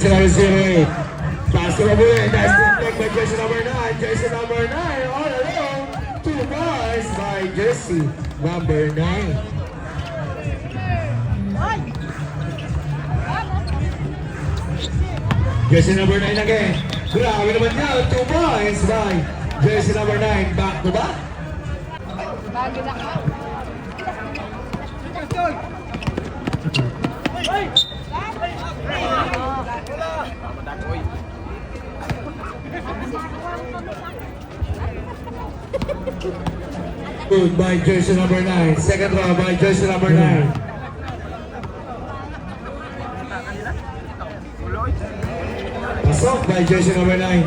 0-0. Pass to Mabuhay. Nice deflect by jersey number 9. Jersey number 9 all alone. 2 bars by jersey number 9. Jersey number 9 again. Grabe naman niya. 2 points by jersey number 9. Back to back. Good by jersey number 9. Second row by jersey number 9. Pasok by jersey number 9.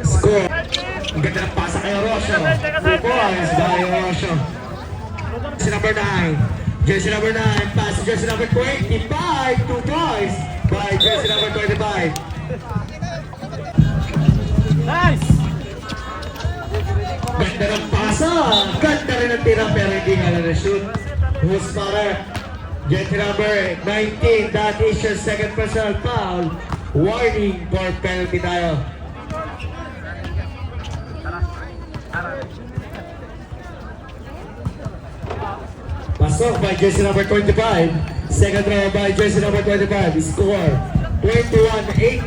Score. Ang ganda ng pasa kay Orosio. 2 points by Orosio. Jersey number 9. Jersey number 9. Pass to jersey number 25. 2 points by jersey number 25. Nice! Ganda ng pasa. Ganda rin ang tira pero hindi nga na-shoot. Who's better? Jersey number 19. That is your second personal foul. Warning for penalty tayo. Pasok by jersey number 25. Second row by jersey number 25. Score 21-8.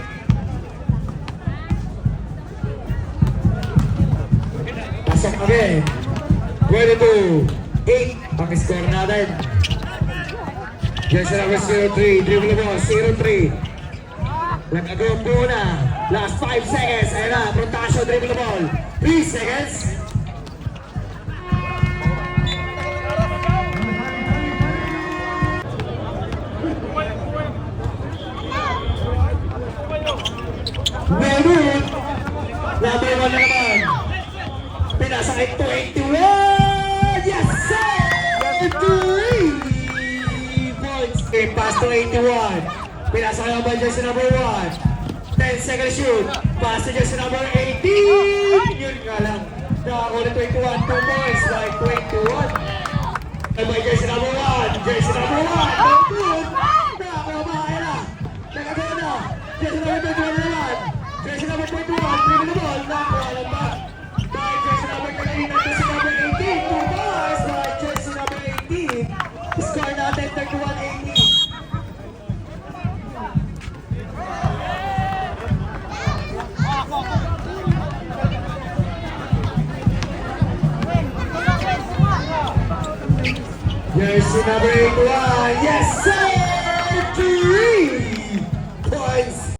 Pasok again. 22-8 ang score natin. Jersey number 03. Dribble mo. 03. Nag-agawag muna. Last 5 seconds. Ayan na. Protasio dribble ball. 3 seconds. Melwood. Number 1 na naman. Pinasa kay 21. Yes, sir! 3 points. Okay, pass to 81. Pinasa kay by jersey number 1. 10 second shoot. Pass to jersey number 18. Yun nga lang. Nakakuha 21. 2 points by 21. By jersey number 1. Jersey number 1. Good. Nakakuha ba? Ayan na. Nakakuha na. Jersey number 21 na naman. Jersey number 21. Dribble the ball. Nakakuha lang ba? By jersey number 13. At jersey number 18. 2 points by jersey number 18. Score natin 31-18. Jersey number 81, yes sir!